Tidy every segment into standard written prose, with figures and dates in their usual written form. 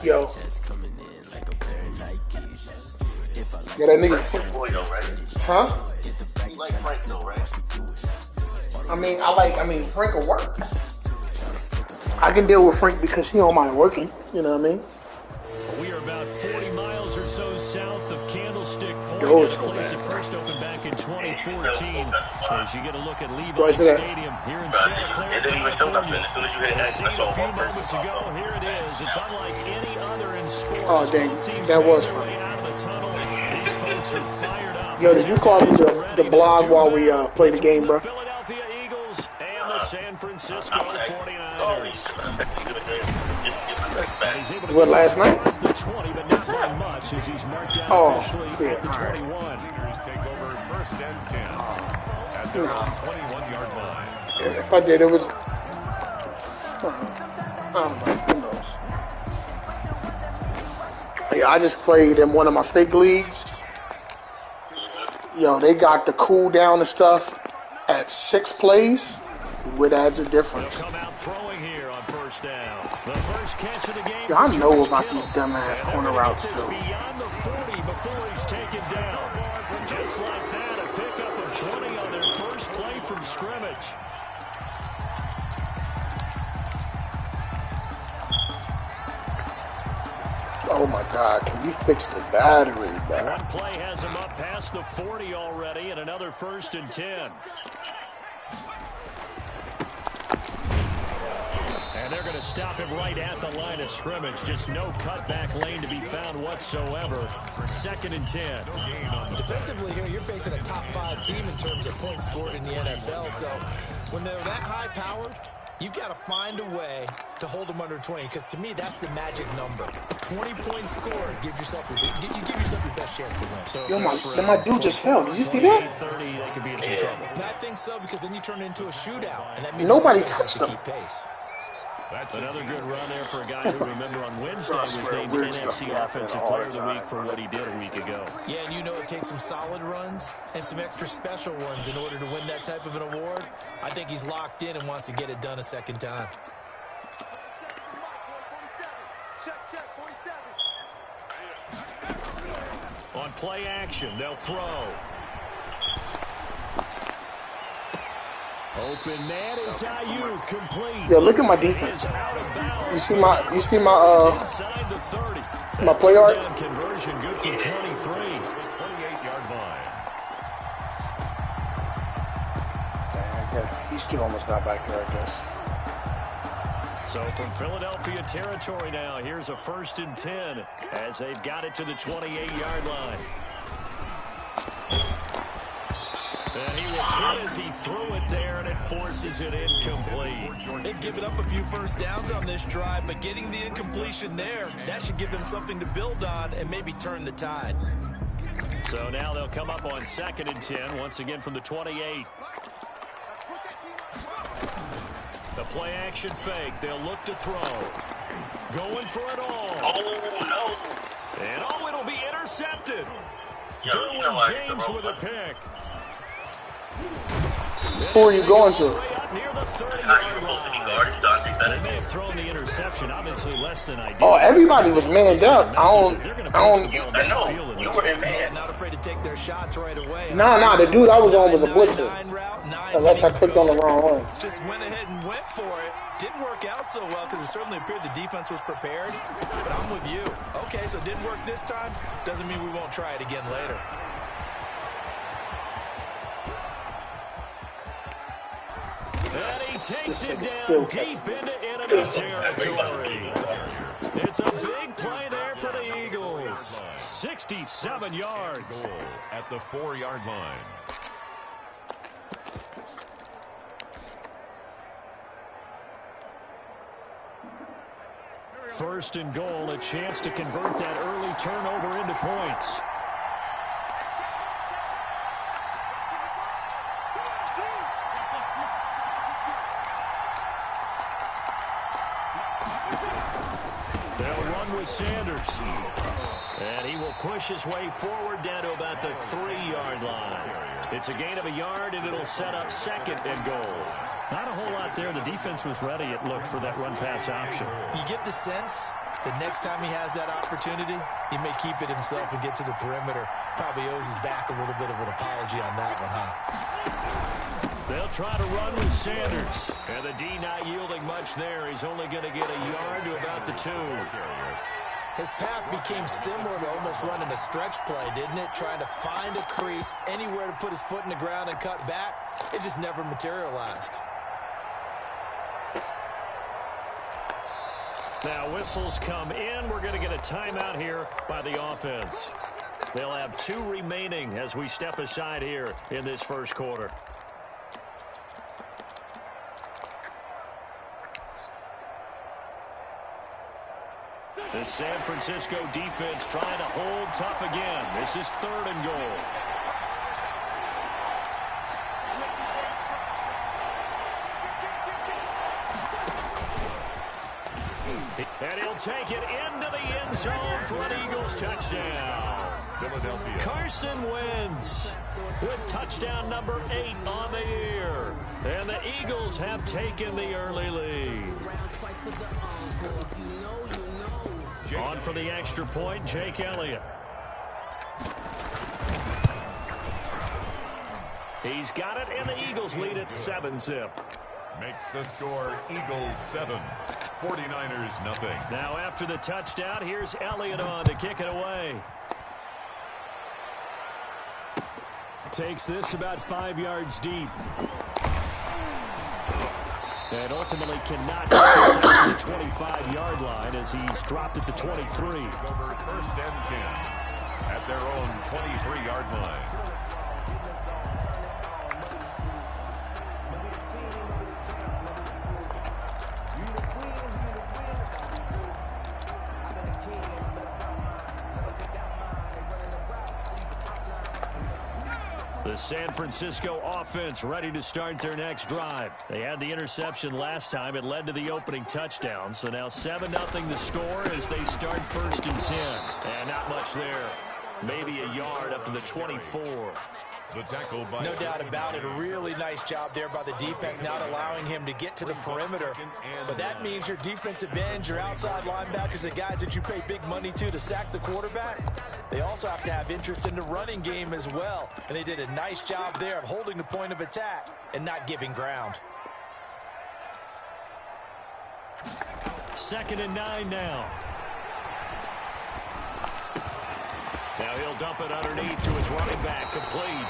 Yo. Yeah, that nigga. Huh? You like Frank though, right? I mean, Frank will work. I can deal with Frank because he don't mind working. You know what I mean? We are about 40 miles or so south of Candlestick Point. Yo, The place that first opened back in 2014. So as you get a look at Levi Right, Stadium here in Santa Clara, It didn't even show nothing. California. As soon as you hit it, Seen I saw a few one person moments pop ago, up. here it is. It's unlike any other in sports. Oh, dang. Both teams That made was their fun. way out of the tunnel. These folks are fired up. Yo, did you call me the blog while we play the game, bro? Philadelphia Eagles and the San Francisco I'm like, 49ers. What, last night? The 20, but not by much as he's marked down officially at the 21. Leaders take over first and 10 at their own 21-yard line. If I did, it was. I don't know. Who knows? Yeah, I just played in one of my fake leagues. Yo, they got the cool down and stuff at 6 plays, which adds a difference. They'll come out throwing here on first down. The first catch of the game. Yo, I know about these dumbass corner routes too. Beyond the 40 before he's taken down. Just like that, a pickup of 20 on their first play from scrimmage. Oh my God, can you fix the battery, bro? One play has him up past the 40 already, and another first and 10. And they're going to stop him right at the line of scrimmage. Just no cutback lane to be found whatsoever. Second and 10. Defensively here, you're facing a top 5 team in terms of points scored in the NFL. So when they're that high powered, you've got to find a way to hold them under 20. Because to me, that's the magic number. 20 points scored gives yourself your best chance to win. So Yo, my dude just fell. Did you see that? 30, they could be in some trouble. And I think so, because then you turn it into a shootout. And that means Nobody touched him. keep pace. That's another good run there for a guy who, remember, on Wednesday was named weird stuff NFC happen Offensive all Player the of the Week time. for what he did a week ago. Yeah, and you know it takes some solid runs and some extra special ones in order to win that type of an award. I think he's locked in and wants to get it done a second time. On play action, they'll throw. Open man is Ayuk, complete. Yo, look at my defense. You see my Inside the 30. my play art? Down conversion good for 23. 28-yard line. He still almost got back there, I guess. So from Philadelphia territory now, here's a first and 10 as they've got it to the 28-yard line. And he was hit as he threw it there, and it forces it incomplete. They've given up a few first downs on this drive, but getting the incompletion there, that should give them something to build on and maybe turn the tide. So now they'll come up on second and 10, once again from the 28. The play action fake. They'll look to throw. Going for it all. Oh, no. And it'll be intercepted. Yo, Derwin you know I James with a pick. Who are you going to? Way up near the 30-yard How you supposed to be line. guarded, Dante They Bennett? may have thrown the interception, obviously less than ideal. Oh, everybody was manned up. I don't. I know. You were in man. Not afraid to take their shots right away. Nah, the dude I was on was a blitzer. 9 route, 9 Unless I clicked on the wrong one. Just went ahead and went for it. Didn't work out so well because it certainly appeared the defense was prepared. But I'm with you. Okay, so it didn't work this time. Doesn't mean we won't try it again later. And he takes it This down still deep into enemy territory. It's a big play there for the Eagles. 67 yards. Goal at the 4-yard line. First and goal, a chance to convert that early turnover into points. They'll run with Sanders. And he will push his way forward down to about the 3-yard line. It's a gain of a yard, and it'll set up second and goal. Not a whole lot there. The defense was ready, it looked, for that run-pass option. You get the sense The next time he has that opportunity, he may keep it himself and get to the perimeter. Probably owes his back a little bit of an apology on that one, huh? They'll try to run with Sanders. And the D not yielding much there. He's only going to get a yard to about the 2. His path became similar to almost running a stretch play, didn't it? Trying to find a crease, anywhere to put his foot in the ground and cut back. It just never materialized. Now whistles come in. We're going to get a timeout here by the offense. They'll have 2 remaining as we step aside here in this first quarter. The San Francisco defense trying to hold tough again. This is 3rd and goal. And he'll take it into the end zone for an Eagles touchdown. Philadelphia. Carson Wentz with touchdown number 8 on the year. And the Eagles have taken the early lead. On for the extra point, Jake Elliott. He's got it, and the Eagles lead at 7-zip. Makes the score Eagles 7, 49ers nothing. Now after the touchdown, here's Elliott on to kick it away. Takes this about 5 yards deep. And ultimately cannot get this out to the 25-yard line as he's dropped at the 23. Over 1st and 10 at their own 23-yard line. The San Francisco offense ready to start their next drive. They had the interception last time. It led to the opening touchdown. So now 7-0 the score as they start 1st and 10. And not much there. Maybe a yard up to the 24. The tackle by no doubt about it. A really nice job there by the defense, not allowing him to get to the perimeter. But that means your defensive ends, your outside linebackers, the guys that you pay big money to sack the quarterback, they also have to have interest in the running game as well. And they did a nice job there of holding the point of attack and not giving ground. 2nd and 9 now. Now he'll dump it underneath to his running back, complete.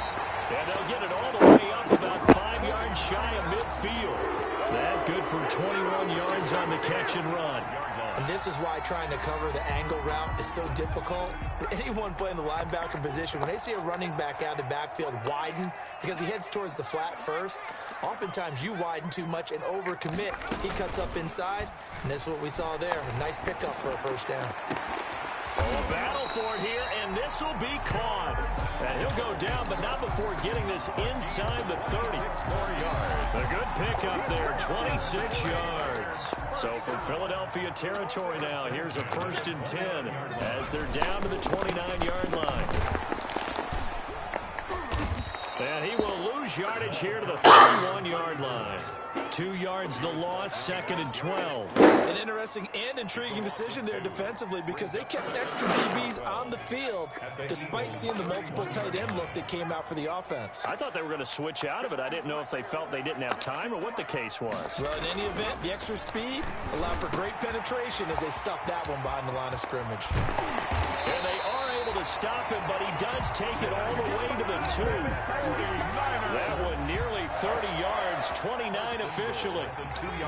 And they'll get it all the way up about 5 yards shy of midfield. That good for 21 yards on the catch and run. And this is why trying to cover the angle route is so difficult. Anyone playing the linebacker position, when they see a running back out of the backfield widen, because he heads towards the flat first, oftentimes you widen too much and overcommit. He cuts up inside, and that's what we saw there. A nice pickup for a 1st down. Oh, a battle for it here, and this will be caught. And he'll go down, but not before getting this inside the 30. 4 yards. A good pickup there, 26 yards. So from Philadelphia territory now, here's a 1st and 10 as they're down to the 29-yard line. And he will lose yardage here to the 31-yard line. 2 yards the loss, 2nd and 12. An interesting and intriguing decision there defensively because they kept extra DBs on the field despite seeing the multiple tight end look that came out for the offense. I thought they were going to switch out of it. I didn't know if they felt they didn't have time or what the case was. Well, in any event, the extra speed allowed for great penetration as they stuffed that one behind the line of scrimmage. And they are able to stop him, but he does take it all the way to the 2. That one nearly 30 yards, 29 officially.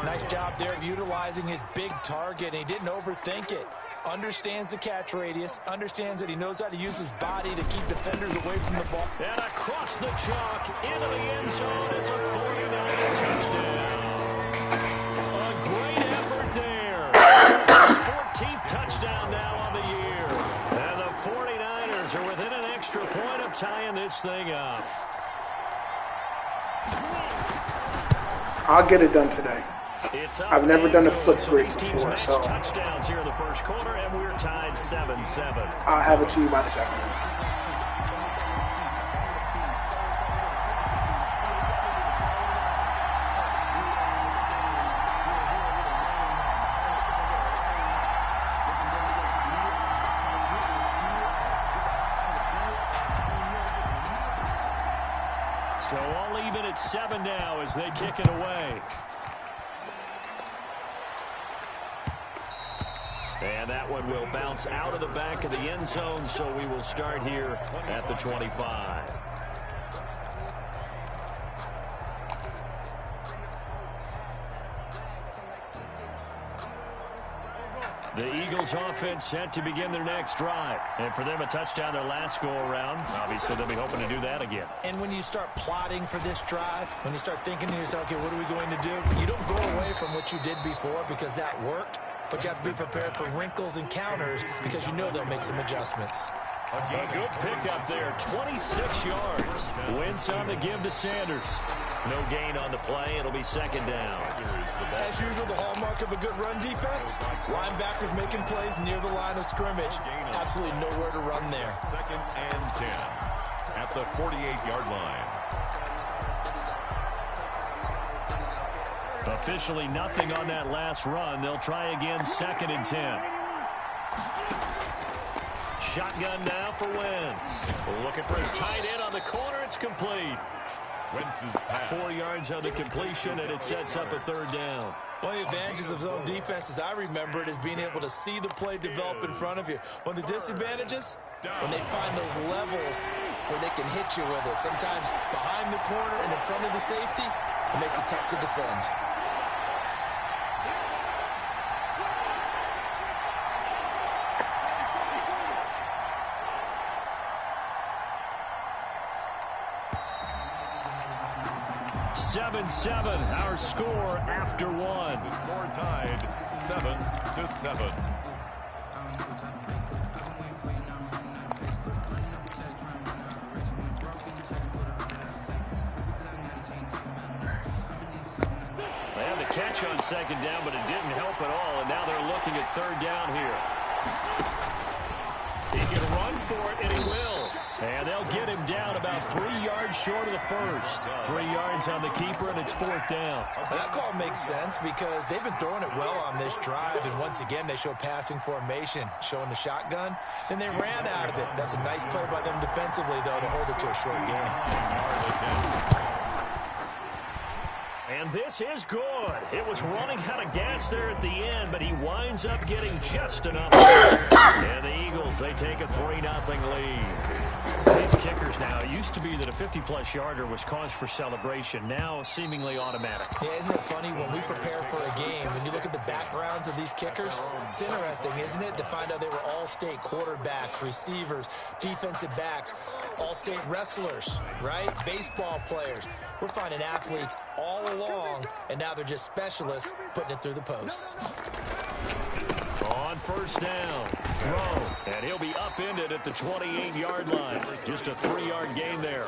Nice job there of utilizing his big target. He didn't overthink it. Understands the catch radius, understands that he knows how to use his body to keep defenders away from the ball. And across the chalk, into the end zone, it's a 49er touchdown. A great effort there. His 14th touchdown now on the year. And the 49ers are within an extra point of tying this thing up. I'll get it done today. I've never done a flip break before, so touchdowns here in the first quarter, and we're tied 7-7. I'll have it to you by the 2nd. So all even at 7 now as they kick it away. And that one will bounce out of the back of the end zone, so we will start here at the 25. The Eagles offense set to begin their next drive. And for them, a touchdown their last go-around. Obviously, they'll be hoping to do that again. And when you start plotting for this drive, when you start thinking to yourself, okay, what are we going to do? You don't go away from what you did before because that worked. But you have to be prepared for wrinkles and counters because you know they'll make some adjustments. A good pickup there, 26 yards. Wentz on the give to Sanders. No gain on the play. It'll be second down. As usual, the hallmark of a good run defense, linebackers making plays near the line of scrimmage. Absolutely nowhere to run there. Second and 10 at the 48-yard line. Officially nothing on that last run. They'll try again, second and 10. Shotgun now for Wentz. Looking for his tight end on the corner. It's complete. Wentz's pass. 4 yards on the completion, and it sets up a third down. One of the advantages of zone defense, as I remember it, is being able to see the play develop in front of you. One of the disadvantages, when they find those levels where they can hit you with it. Sometimes behind the corner and in front of the safety, it makes it tough to defend. Our score after one. The score tied 7-7. They had the catch on second down, but it didn't help at all, and now they're looking at third down here. He can run for it, and he will. And they'll get him down about 3 yards short of the first. 3 yards on the keeper, and it's fourth down. Well, that call makes sense because they've been throwing it well on this drive, and once again, they show passing formation, showing the shotgun. Then they ran out of it. That's a nice play by them defensively, though, to hold it to a short game. And this is good. It was running out of gas there at the end, but he winds up getting just enough. And the Eagles, they take a 3-0 lead. These kickers now, it used to be that a 50-plus yarder was cause for celebration. Now, seemingly automatic. Yeah, isn't it funny when we prepare for a game, when you look at the backgrounds of these kickers, it's interesting, isn't it, to find out they were all-state quarterbacks, receivers, defensive backs, all-state wrestlers, right? Baseball players. We're finding athletes all along, and now they're just specialists putting it through the posts. On first down, throw, and he'll be upended at the 28-yard line. Just a 3-yard gain there.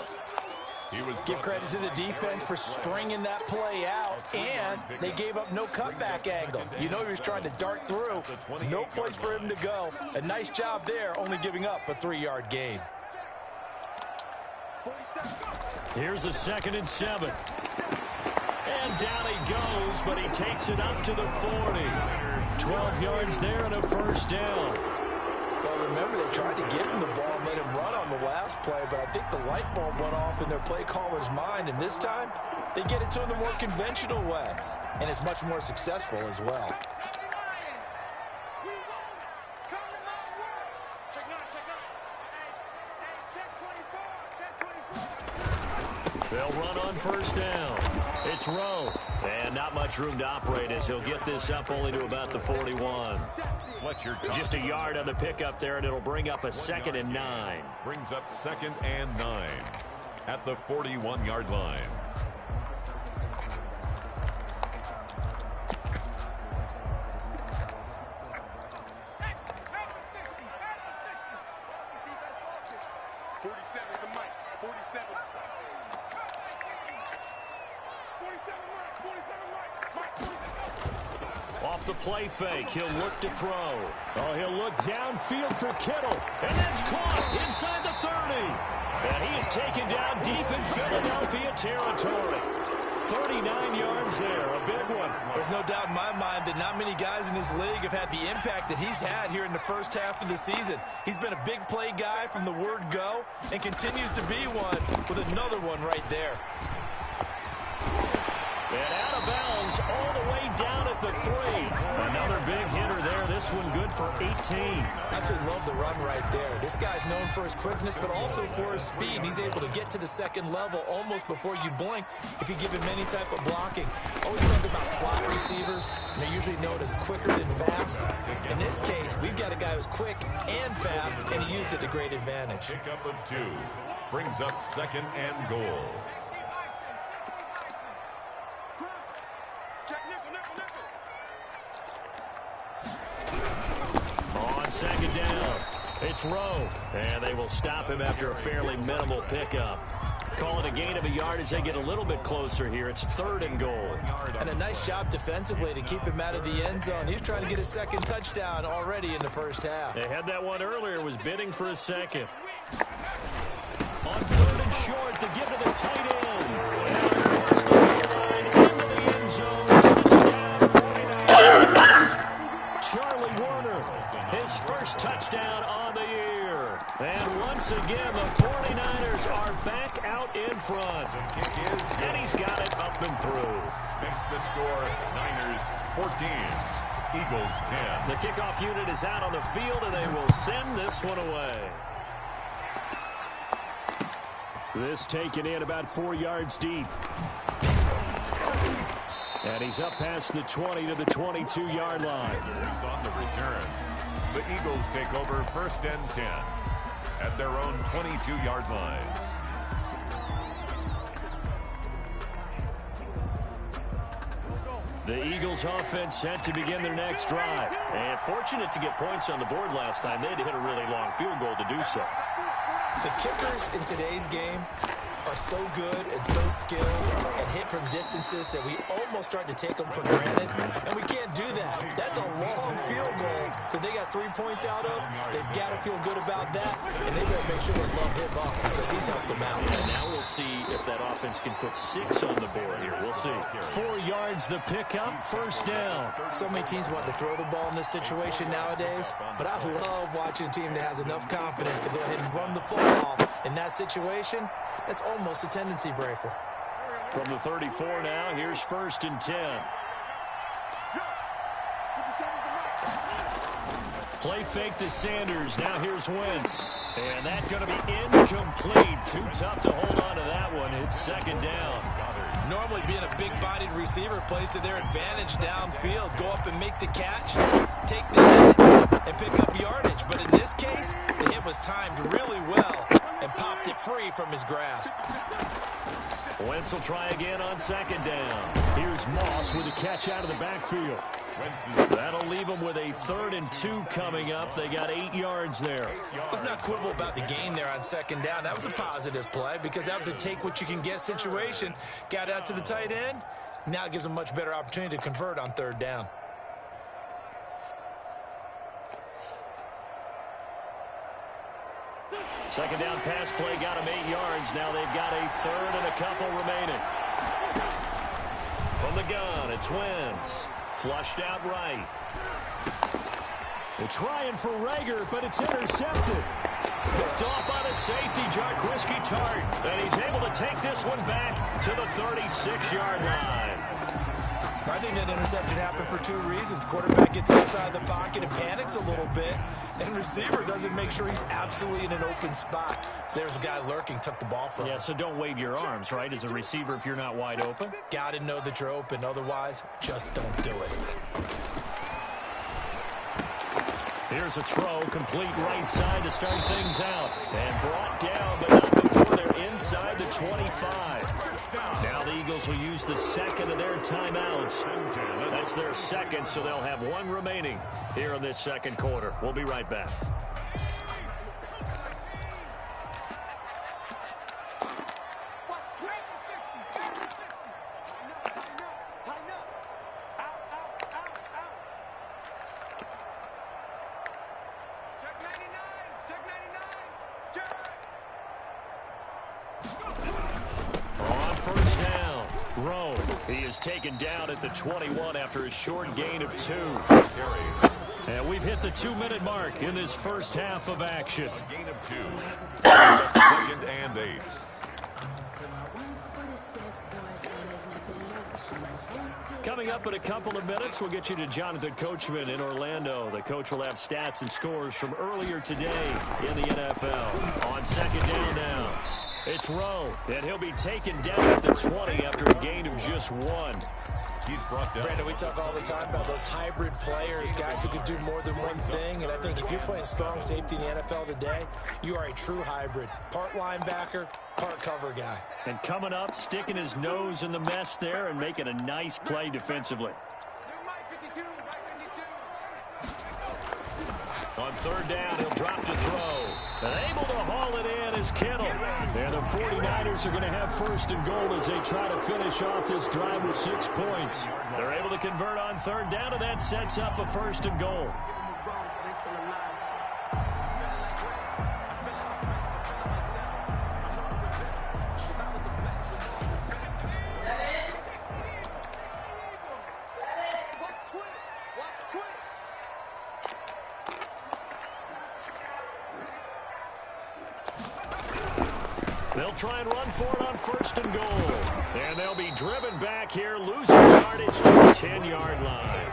Give credit to the defense for stringing that play out, and they gave up no cutback angle. You know he was trying to dart through. No place for him to go. A nice job there, only giving up a 3-yard gain. Here's a 2nd and 7. And down he goes, but he takes it up to the 40. 12 yards there and a first down. Well, remember, they tried to give him the ball and let him run on the last play, but I think the light bulb went off in their play caller's mind, and this time they get it to him the more conventional way, and it's much more successful as well. They'll run on first down. It's Rowe. And not much room to operate as he'll get this up only to about the 41. Fletcher just a yard on the pickup there, and it'll bring up a 2nd and 9. Brings up 2nd and 9 at the 41-yard line. Off the play fake, he'll look to throw. Oh, he'll look downfield for Kittle. And that's caught inside the 30. And he is taken down deep in Philadelphia territory. 39 yards there, a big one. There's no doubt in my mind that not many guys in this league have had the impact that he's had here in the first half of the season. He's been a big play guy from the word go and continues to be one with another one right there. And out of bounds all the way down at the 3. Another big hitter there. This one good for 18. I actually love the run right there. This guy's known for his quickness, but also for his speed. He's able to get to the second level almost before you blink if you give him any type of blocking. Always talk about slot receivers, and they're usually known as quicker than fast. In this case, we've got a guy who's quick and fast, and he used it to great advantage. Pickup of 2 brings up 2nd and goal. On 2nd down, it's Rowe, and they will stop him after a fairly minimal pickup. Call it a gain of a yard as they get a little bit closer here. It's 3rd and goal. And a nice job defensively to keep him out of the end zone. He's trying to get his 2nd touchdown already in the first half. They had that one earlier, was bidding for a second. On 3rd and short to give to the tight end. And across the line into the end zone. Touchdown, 49ers. Charlie Warner, his first touchdown on the year. And once again, the 49ers are back out in front. And he's got it up and through. Makes the score Niners 14, Eagles 10. The kickoff unit is out on the field, and they will send this one away. This taken in about 4 yards deep. And he's up past the 20 to the 22-yard line. He's on the return. The Eagles take over 1st and 10 at their own 22-yard line. The Eagles offense set to begin their next drive. And fortunate to get points on the board last time. They had to hit a really long field goal to do so. The kickers in today's game are so good and so skilled and hit from distances that we almost start to take them for granted, and we can't do that. That's a long field goal that they got 3 points out of. They've got to feel good about that, and they better make sure they love him up because he's helped them out. And now we'll see if that offense can put 6 on the board here. We'll see. 4 yards the pickup, 1st down. So many teams want to throw the ball in this situation nowadays, but I love watching a team that has enough confidence to go ahead and run the football. In that situation, that's almost a tendency breaker. From the 34 now, here's 1st and 10. Play fake to Sanders. Now here's Wentz. And that's going to be incomplete. Too tough to hold on to that one. It's 2nd down. Normally being a big-bodied receiver plays to their advantage downfield. Go up and make the catch, take the hit, and pick up yardage. But in this case, the hit was timed really well and popped it free from his grasp. Wentz will try again on 2nd down. Here's Moss with a catch out of the backfield. That'll leave them with a 3rd and 2 coming up. They got 8 yards there. Let's not quibble about the gain there on 2nd down. That was a positive play because that was a take-what-you-can-get situation. Got out to the tight end. Now it gives them a much better opportunity to convert on 3rd down. Second down pass play got them 8 yards. Now they've got a 3rd and a couple remaining. From the gun, it's Wentz. Flushed out right. They're trying for Rager, but it's intercepted. Picked off by the safety, Jarquiski Tart. And he's able to take this one back to the 36-yard line. I think that interception happened for 2 reasons. Quarterback gets outside the pocket and panics a little bit, and receiver doesn't make sure he's absolutely in an open spot. So there's a guy lurking, took the ball from him. Yeah, so don't wave your arms, right, as a receiver if you're not wide open. Got to know that you're open. Otherwise, just don't do it. Here's a throw, complete right side to start things out. And brought down, but not before they're inside the 25. Now the Eagles will use the 2nd of their timeouts. That's their 2nd, so they'll have 1 remaining here in this 2nd quarter. We'll be right back. On 1st down, Rowe, he is taken down at the 21 after a short gain of 2. And we've hit the 2-minute mark in this first half of action. A gain of 2. Second and 8. Coming up in a couple of minutes, we'll get you to Jonathan Coachman in Orlando. The coach will have stats and scores from earlier today in the NFL. On second down now, it's Rowe, and he'll be taken down at the 20 after a gain of just 1. He's brought down. Brandon, we talk all the time about those hybrid players, guys who can do more than one thing. And I think if you're playing strong safety in the NFL today, you are a true hybrid. Part linebacker, part cover guy. And coming up, sticking his nose in the mess there and making a nice play defensively. On third down, he'll drop to throw. And able to haul it in is Kittle. And the 49ers are going to have first and goal as they try to finish off this drive with 6 points. They're able to convert on third down, and that sets up a first and goal. They'll try and run for it on first and goal. And they'll be driven back here, losing yardage to the 10-yard line.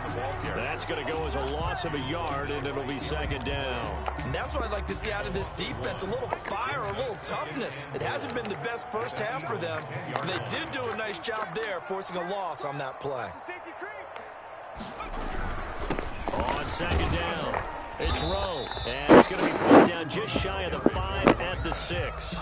That's going to go as a loss of a yard, and it'll be second down. And that's what I'd like to see out of this defense, a little fire, a little toughness. It hasn't been the best first half for them. They did do a nice job there, forcing a loss on that play. On second down, it's Rowe. And it's going to be brought down just shy of the 5 at the 6.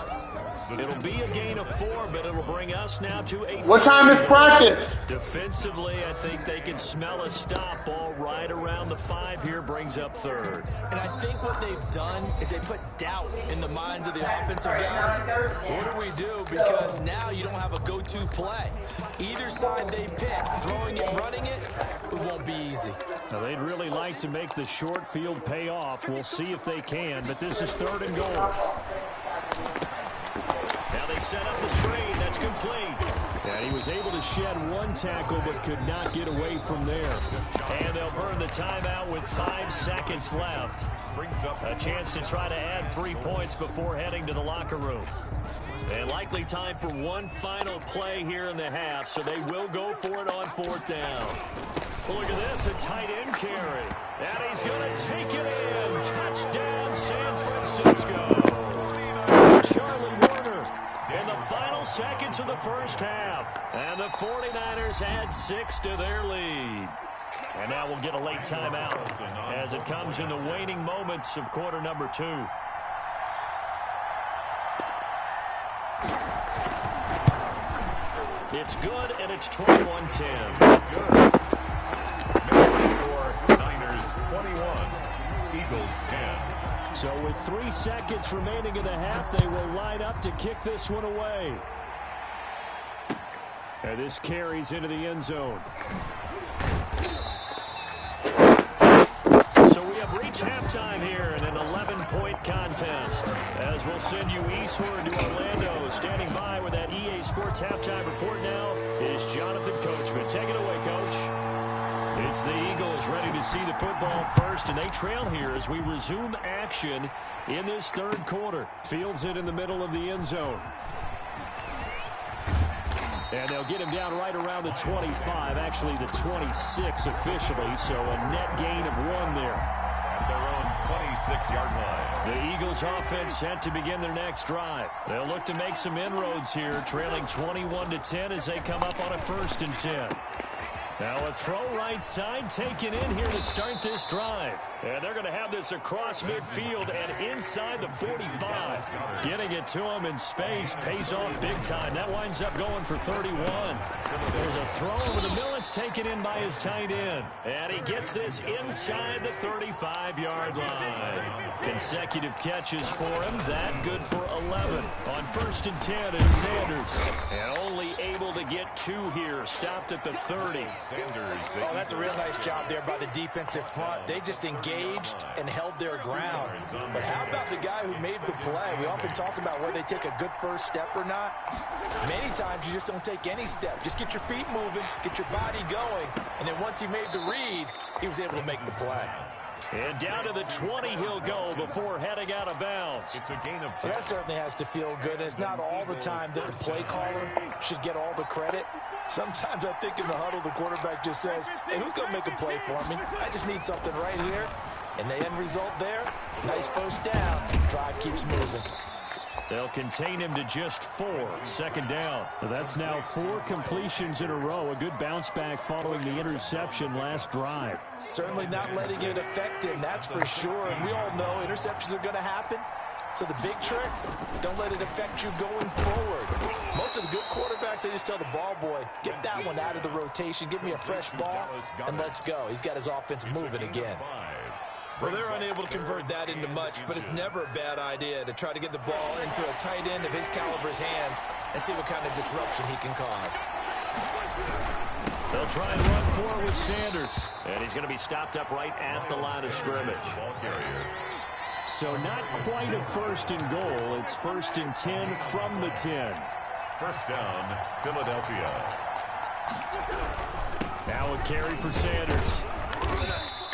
It'll be a gain of 4, but it'll bring us now to a... What time is practice? Defensively, I think they can smell a stop ball right around the 5 here, brings up third. And I think what they've done is they put doubt in the minds of the offensive guys. What do we do? Because now you don't have a go-to play. Either side they pick, throwing it, running it, it won't be easy. Now, they'd really like to make the short field pay off. We'll see if they can, but this is third and goal. Now they set up the screen. That's complete. Yeah, he was able to shed 1 tackle but could not get away from there. And they'll burn the timeout with 5 seconds left. A chance to try to add 3 points before heading to the locker room. And likely time for one final play here in the half, so they will go for it on fourth down. Well, look at this, a tight end carry. And he's going to take it in. Touchdown, San Francisco. Charlie Warner in the final seconds of the first half. And the 49ers add 6 to their lead. And now we'll get a late timeout as it comes in the waning moments of quarter number 2. It's good, and it's 21-10. Good. Score, Niners 21, Eagles 10. So with 3 seconds remaining in the half, they will line up to kick this one away. And this carries into the end zone. So we have reached halftime here in an 11-point contest. As we'll send you eastward to Orlando. Standing by with that EA Sports halftime report now is Jonathan Coachman. Take it away, Coach. It's the Eagles ready to see the football first, and they trail here as we resume action in this third quarter. Fields it in the middle of the end zone. And they'll get him down right around the 25, actually the 26 officially, so a net gain of 1 there. At their own 26-yard line. The Eagles offense set to begin their next drive. They'll look to make some inroads here, trailing 21-10 as they come up on a 1st and 10. Now a throw right side taken in here to start this drive. And they're going to have this across midfield and inside the 45. Getting it to him in space pays off big time. That winds up going for 31. There's a throw over the middle. It's taken in by his tight end. And he gets this inside the 35-yard line. Consecutive catches for him. That good for 11. On 1st and 10 is Sanders. And only able to get 2 here. Stopped at the 30. Oh, that's a real nice job there by the defensive front. They just engaged and held their ground. But how about the guy who made the play? We often talk about whether they take a good first step or not. Many times you just don't take any step. Just get your feet moving, get your body going, and then once he made the read, he was able to make the play. And down to the 20 he'll go before heading out of bounds. It's a gain of 10. Well, that certainly has to feel good. It's not all the time that the play caller should get all the credit. Sometimes I think in the huddle, the quarterback just says, hey, who's going to make a play for me? I just need something right here. And the end result there, nice first down. Drive keeps moving. They'll contain him to just 4. 2nd down. That's now 4 completions in a row. A good bounce back following the interception last drive. Certainly not letting it affect him, that's for sure. And we all know interceptions are going to happen. So the big trick, don't let it affect you going forward. Most of the good quarterbacks, they just tell the ball boy, get that one out of the rotation, give me a fresh ball, and let's go. He's got his offense moving again. Well, they're unable to convert that into much, but it's never a bad idea to try to get the ball into a tight end of his caliber's hands and see what kind of disruption he can cause. They'll try and run forward with Sanders. And he's going to be stopped up right at the line of scrimmage. So not quite a 1st and goal. It's 1st and 10 from the 10. First down, Philadelphia. Now a carry for Sanders.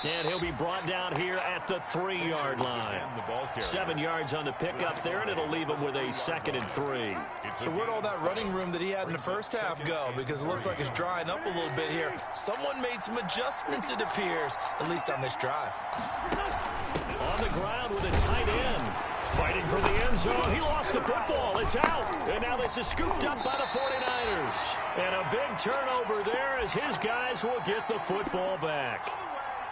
And he'll be brought down here at the 3-yard line. 7 yards on the pickup there, and it'll leave him with a 2nd and 3. So where'd all that running room that he had in the first half go? Because it looks like it's drying up a little bit here. Someone made some adjustments, it appears, at least on this drive. On the ground with a tight end. Fighting for the end zone. He lost the football. It's out. And now this is scooped up by the 49ers. And a big turnover there as his guys will get the football back.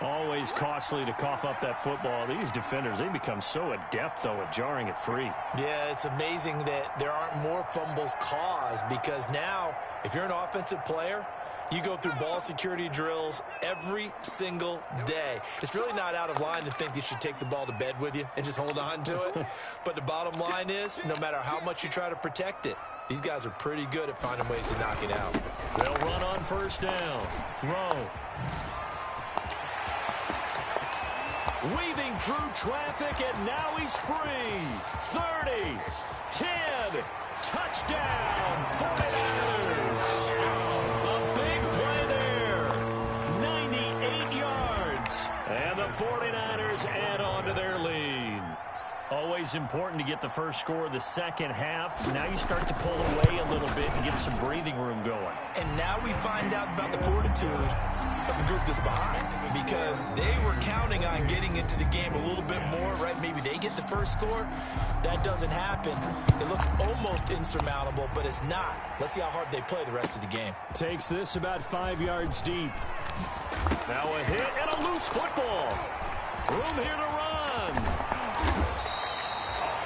Always costly to cough up that football. These defenders, they become so adept, though, at jarring it free. Yeah, it's amazing that there aren't more fumbles caused because now, if you're an offensive player, you go through ball security drills every single day. It's really not out of line to think you should take the ball to bed with you and just hold on to it. But the bottom line is, no matter how much you try to protect it, these guys are pretty good at finding ways to knock it out. They'll run on 1st down. Rowe. Weaving through traffic, and now he's free. 30, 10, touchdown, 49ers. A big play there. 98 yards. And the 49ers add on to their lead. Always important to get the first score of the second half. Now you start to pull away a little bit and get some breathing room going. And now we find out about the fortitude of the group that's behind, because they were counting on getting into the game a little bit more, right? Maybe they get the first score. That doesn't happen. It looks almost insurmountable, but it's not. Let's see how hard they play the rest of the game. Takes this about 5 yards deep. Now a hit and a loose football. Room here to run.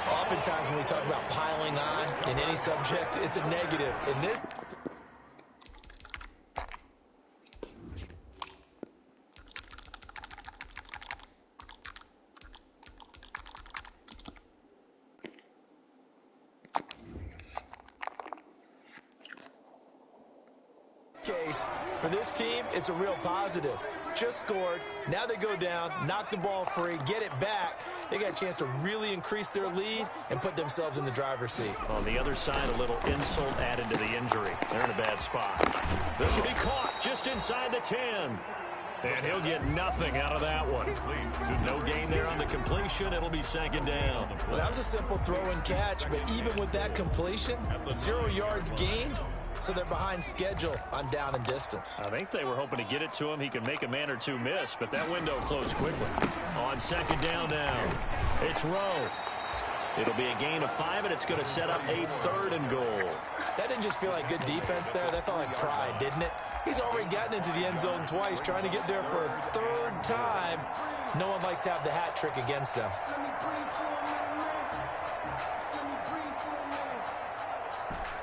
Oftentimes when we talk about piling on in any subject, it's a negative. In this case, for this team, it's a real positive. Just scored. Now they go down, knock the ball free, get it back. They got a chance to really increase their lead and put themselves in the driver's seat. On the other side, a little insult added to the injury. They're in a bad spot. This will be caught just inside the 10. And he'll get nothing out of that one. No gain there on the completion. It'll be 2nd down. Well, that was a simple throw and catch, but even with that completion, 0 yards gained. So they're behind schedule on down and distance. I think they were hoping to get it to him. He could make a man or two miss, but that window closed quickly. On 2nd down now, it's Rowe. It'll be a gain of 5, and it's going to set up a 3rd and goal. That didn't just feel like good defense there. That felt like pride, didn't it? He's already gotten into the end zone twice, trying to get there for a 3rd time. No one likes to have the hat trick against them.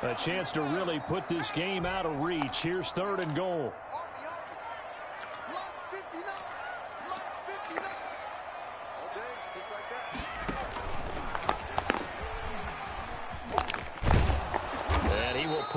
A chance to really put this game out of reach. Here's 3rd and goal.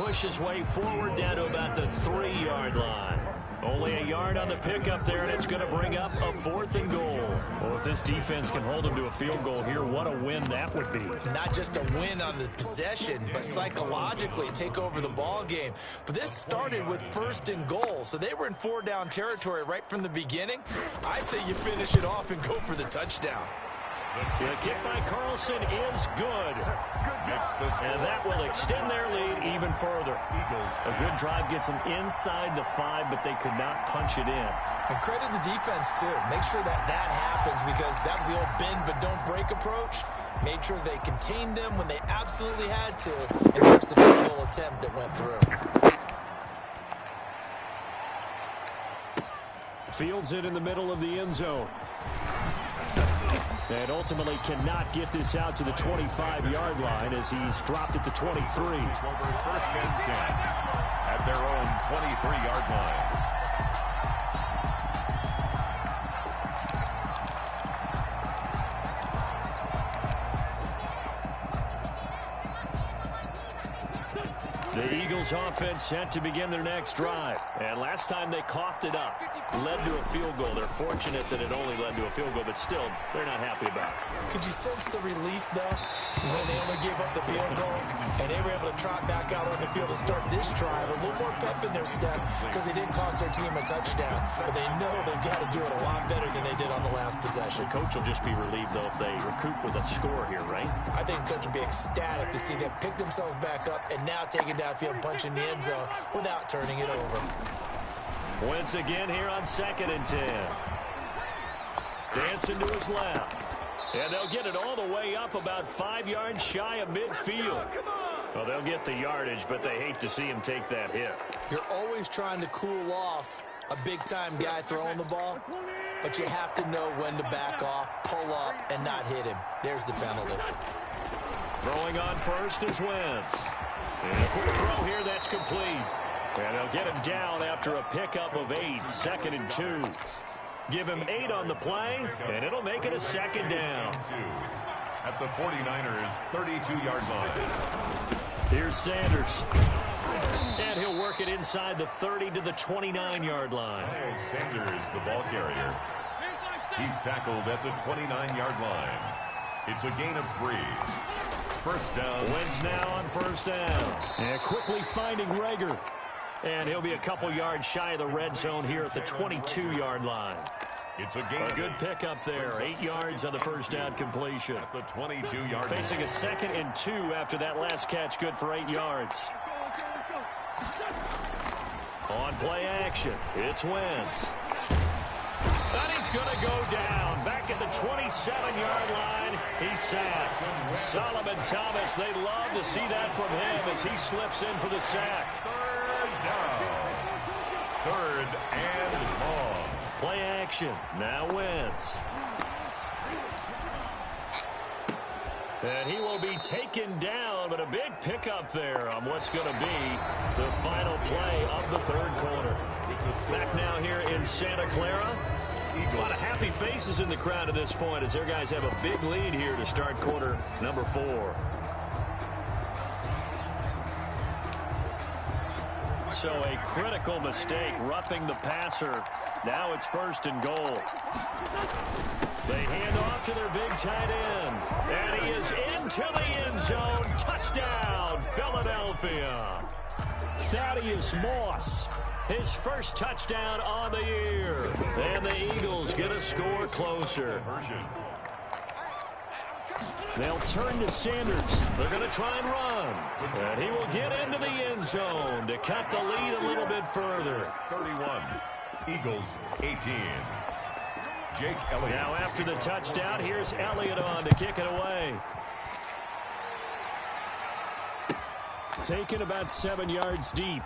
push his way forward down to about the 3-yard line. Only a yard on the pickup there, and it's going to bring up a 4th and goal. Well, if this defense can hold him to a field goal here, what a win that would be. Not just a win on the possession, but psychologically take over the ball game. But this started with 1st and goal, so they were in 4-down territory right from the beginning. I say you finish it off and go for the touchdown. The kick by Carlson is good. And that will extend their lead even further. A good drive gets them inside the 5, but they could not punch it in. And credit the defense, too. Make sure that happens, because that was the old bend but don't break approach. Made sure they contained them when they absolutely had to, and forced the field goal attempt that went through. Fields it in the middle of the end zone. And ultimately cannot get this out to the 25-yard line as he's dropped at the 23. 1st and 10 at their own 23-yard line. The Eagles offense set to begin their next drive. And last time they coughed it up, led to a field goal. They're fortunate that it only led to a field goal, but still, they're not happy about it. Could you sense the relief, though, when they only gave up the field goal and they were able to trot back out on the field and start this drive? A little more pep in their step because they didn't cost their team a touchdown. But they know they've got to do it a lot better than they did on the last possession. The coach will just be relieved, though, if they recoup with a score here, right? I think the coach will be ecstatic to see them pick themselves back up and now take it downfield and punch in the end zone without turning it over. Once again here on 2nd and 10. Dancing to his left. And they'll get it all the way up about 5 yards shy of midfield. Well, they'll get the yardage, but they hate to see him take that hit. You're always trying to cool off a big-time guy throwing the ball, but you have to know when to back off, pull up, and not hit him. There's the penalty. Throwing on first is Wentz. And a quick throw here that's complete. And they'll get him down after a pickup of 8, 2nd and 2. Give him 8 on the play, and it'll make it a 2nd down. At the 49ers' 32-yard line. Here's Sanders. And he'll work it inside the 30 to the 29-yard line. Sanders, the ball carrier. He's tackled at the 29-yard line. It's a gain of 3. 1st down. Wentz now on 1st down. And quickly finding Reagor. And he'll be a couple yards shy of the red zone here at the 22-yard line. It's a gain. A good pickup there. 8 yards on the 1st down completion. At the 22-yard line. Facing a 2nd and 2 after that last catch, good for 8 yards. On play action, it's Wentz. And he's going to go down. Back at the 27-yard line, he's sacked. Solomon Thomas, they love to see that from him as he slips in for the sack. 3rd down. 3rd and long. Play action, now Wentz. And he will be taken down, but a big pickup there on what's going to be the final play of the 3rd quarter. Back now here in Santa Clara. A lot of happy faces in the crowd at this point as their guys have a big lead here to start quarter number 4. So a critical mistake, roughing the passer. Now it's 1st and goal. They hand off to their big tight end. And he is into the end zone. Touchdown, Philadelphia. Thaddeus Moss. His first touchdown on the year. And the Eagles get a score closer. They'll turn to Sanders. They're going to try and run. And he will get into the end zone to cut the lead a little bit further. 31. Eagles 18. Jake Elliott. Now after the touchdown, here's Elliott on to kick it away. Taken about 7 yards deep.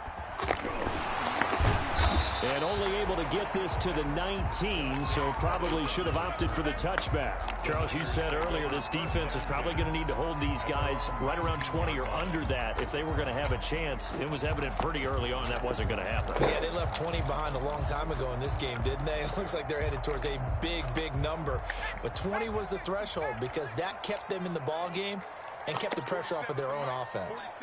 And only able to get this to the 19, so probably should have opted for the touchback. Charles, you said earlier this defense is probably going to need to hold these guys right around 20 or under that if they were going to have a chance. It was evident pretty early on that wasn't going to happen. Yeah, they left 20 behind a long time ago in this game, didn't they? It looks like they're headed towards a big, big number. But 20 was the threshold because that kept them in the ball game and kept the pressure off of their own offense.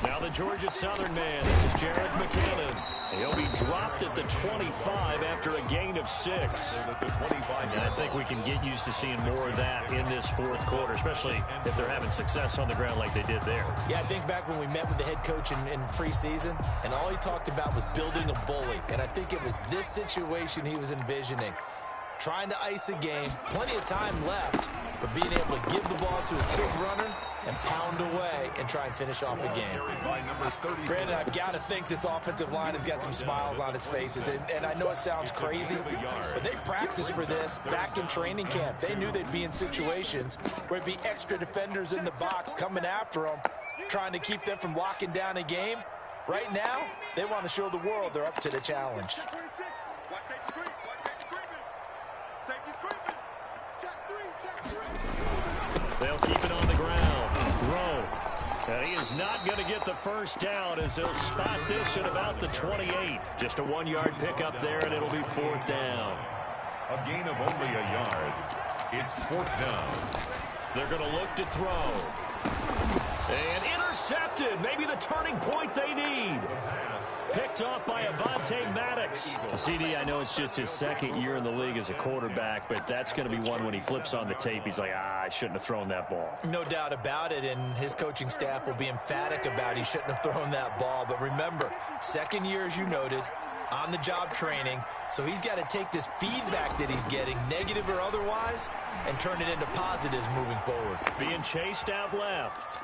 Now the Georgia Southern man. This is Jared McKinnon. He'll be dropped at the 25 after a gain of 6. And I think we can get used to seeing more of that in this fourth quarter, especially if they're having success on the ground like they did there. Yeah, I think back when we met with the head coach in preseason, and all he talked about was building a bully. And I think it was this situation he was envisioning. Trying to ice a game, plenty of time left, but being able to give the ball to his big runner and pound away and try and finish off a game. Brandon, I've got to think this offensive line has got some smiles on its faces. And I know it sounds crazy, but they practiced for this back in training camp. They knew they'd be in situations where there'd be extra defenders in the box coming after them, trying to keep them from locking down a game. Right now, they want to show the world they're up to the challenge. They'll keep it on the ground. Rowe. And he is not going to get the first down as they'll spot this at about the 28. Just a 1-yard pickup there, and it'll be 4th down. A gain of only a yard. It's 4th down. They're going to look to throw. And intercepted. Maybe the turning point they need. Picked off by Avonte Maddox. CD, I know it's just his second year in the league as a quarterback, but that's going to be one when he flips on the tape. He's like, I shouldn't have thrown that ball. No doubt about it, and his coaching staff will be emphatic about he shouldn't have thrown that ball. But remember, second year, as you noted, on-the-job training, so he's got to take this feedback that he's getting, negative or otherwise, and turn it into positives moving forward. Being chased out left.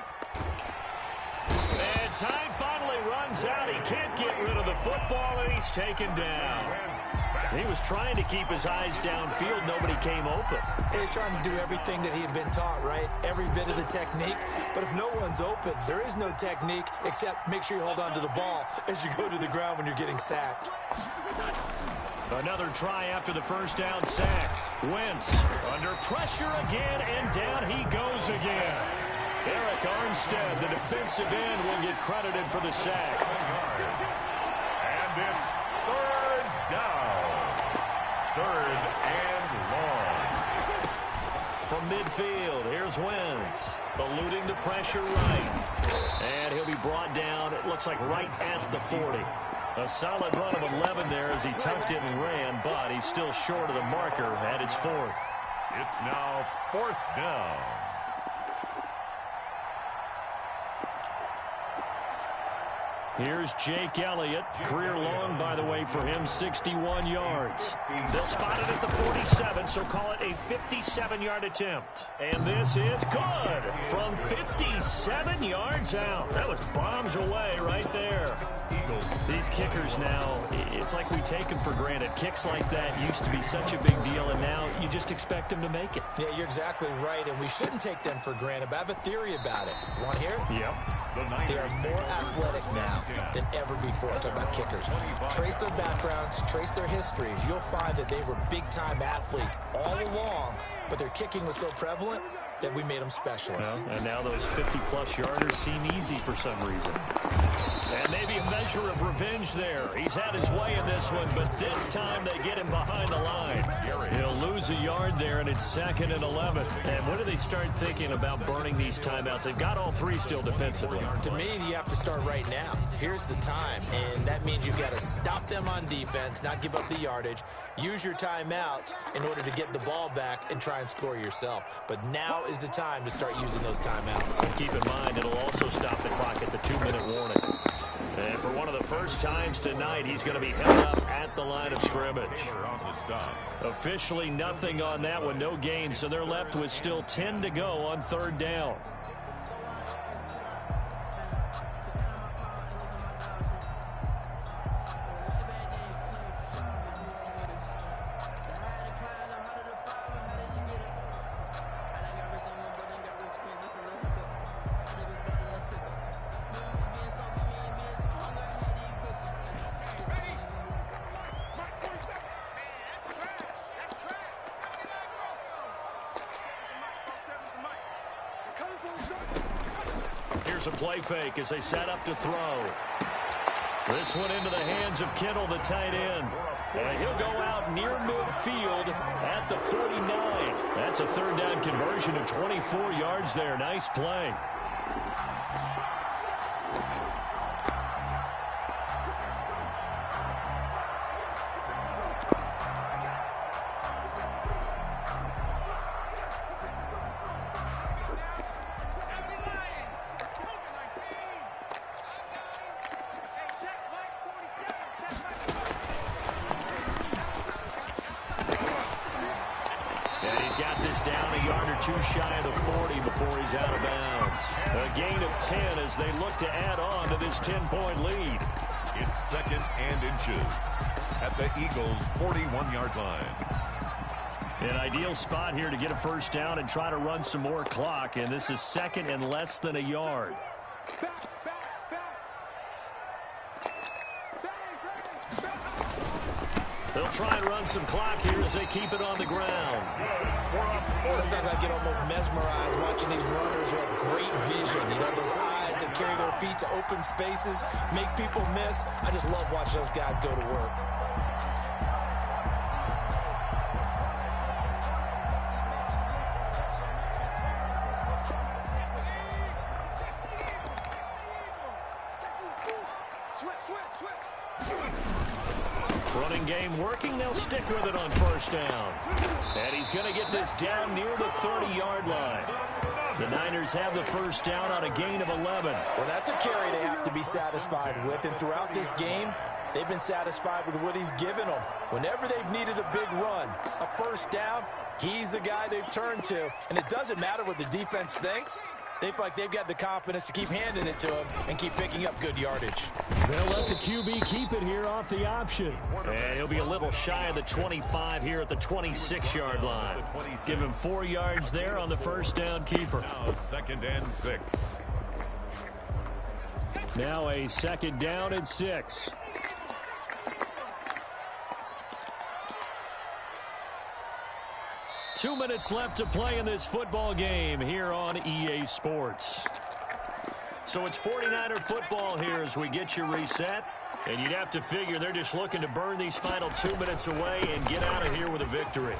And time finally runs out. He can't get rid of the football, and he's taken down. He was trying to keep his eyes downfield. Nobody came open. He's trying to do everything that he had been taught, right? Every bit of the technique. But if no one's open, there is no technique except make sure you hold on to the ball as you go to the ground when you're getting sacked. Another try after the first down sack. Wentz under pressure again, and down he goes again. Eric Armstead, the defensive end, will get credited for the sack. And it's 3rd down. 3rd and long. From midfield, here's Wentz, eluding the pressure right. And he'll be brought down, it looks like right at the 40. A solid run of 11 there as he tucked it and ran, but he's still short of the marker at its 4th. It's now 4th down. Here's Jake Elliott. Career long, by the way, for him, 61 yards. They'll spot it at the 47, so call it a 57-yard attempt. And this is good from 57 yards out. That was bombs away right there. These kickers now, it's like we take them for granted. Kicks like that used to be such a big deal, and now you just expect them to make it. Yeah, you're exactly right, and we shouldn't take them for granted. But I have a theory about it. You want to hear it? Yep. They are more athletic now than ever before. I'm talking about kickers. Trace their backgrounds, trace their histories. You'll find that they were big-time athletes all along, but their kicking was so prevalent that we made them specialists. Well, and now those 50-plus yarders seem easy for some reason. And maybe a measure of revenge there. He's had his way in this one, but this time they get him behind the line. He'll lose a yard there, and it's 2nd and 11. And when do they start thinking about burning these timeouts? They've got all 3 still defensively. To me, you have to start right now. Here's the time, and that means you've got to stop them on defense, not give up the yardage, use your timeouts in order to get the ball back and try and score yourself. But now is the time to start using those timeouts. Keep in mind, it'll also stop the clock at the 2-minute warning. And for one of the first times tonight, he's going to be held up at the line of scrimmage. Officially nothing on that one, no gain, so they're left with still 10 to go on 3rd down. Here's a play fake as they set up to throw. This one into the hands of Kittle, the tight end. And he'll go out near midfield at the 49. That's a third down conversion of 24 yards there. Nice play. And he's got this down a yard or two shy of the 40 before he's out of bounds. A gain of 10 as they look to add on to this 10-point lead. It's 2nd and inches at the Eagles' 41-yard line. An ideal spot here to get a first down and try to run some more clock. And this is 2nd and less than a yard. They'll try and run some clock here as they keep it on the ground. Sometimes I get almost mesmerized watching these runners who have great vision. You know, those eyes that carry their feet to open spaces, make people miss. I just love watching those guys go to work. Running game working. They'll stick with it on first down. And he's going to get this down near the 30-yard line. The Niners have the first down on a gain of 11. Well, that's a carry they have to be satisfied with. And throughout this game, they've been satisfied with what he's given them. Whenever they've needed a big run, a first down, he's the guy they've turned to. And it doesn't matter what the defense thinks. They feel like they've got the confidence to keep handing it to him and keep picking up good yardage. They'll let the QB keep it here off the option. And he'll be a little shy of the 25 here at the 26-yard line. Give him 4 yards there on the first down keeper. Now 2nd and 6. Now a 2nd down and 6. Two minutes left to play in this football game here on EA Sports. So it's 49er football here as we get you reset. And you'd have to figure they're just looking to burn these final 2 minutes away and get out of here with a victory.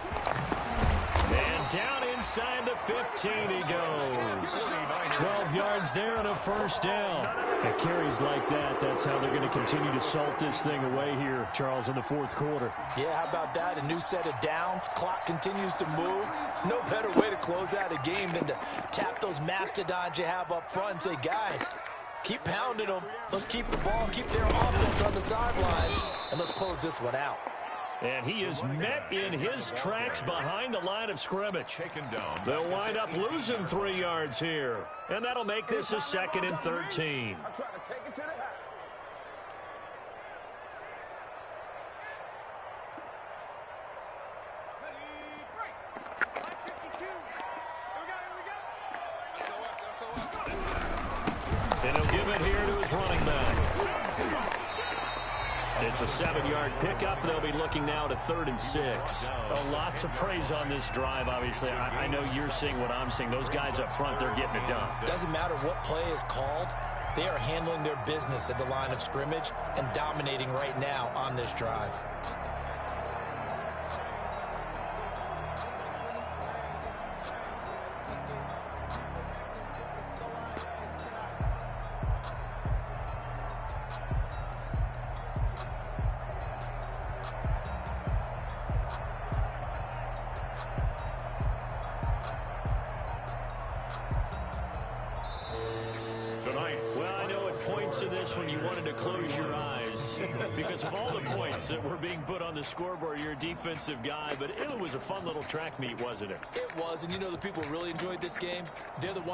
And down inside the 15 he goes. 12 yards there and a first down. At carries like that, that's how they're going to continue to salt this thing away here, Charles, in the fourth quarter. Yeah, how about that? A new set of downs. Clock continues to move. No better way to close out a game than to tap those mastodons you have up front and say, guys, keep pounding them. Let's keep the ball, keep their offense on the sidelines, and let's close this one out. And he is met in his tracks behind the line of scrimmage. They'll wind up losing 3 yards here. And that'll make this a 2nd and 13. And he'll give it here to his running back. It's a 7-yard pickup. They'll be looking now to 3rd and 6. A lot to praise on this drive, obviously. I know you're seeing what I'm seeing. Those guys up front, they're getting it done. Doesn't matter what play is called. They are handling their business at the line of scrimmage and dominating right now on this drive. Well, I know at points in this when you wanted to close your eyes because of all the points that were being put on the scoreboard. You're a defensive guy, but it was a fun little track meet, wasn't it? It was, and you know the people who really enjoyed this game? They're the ones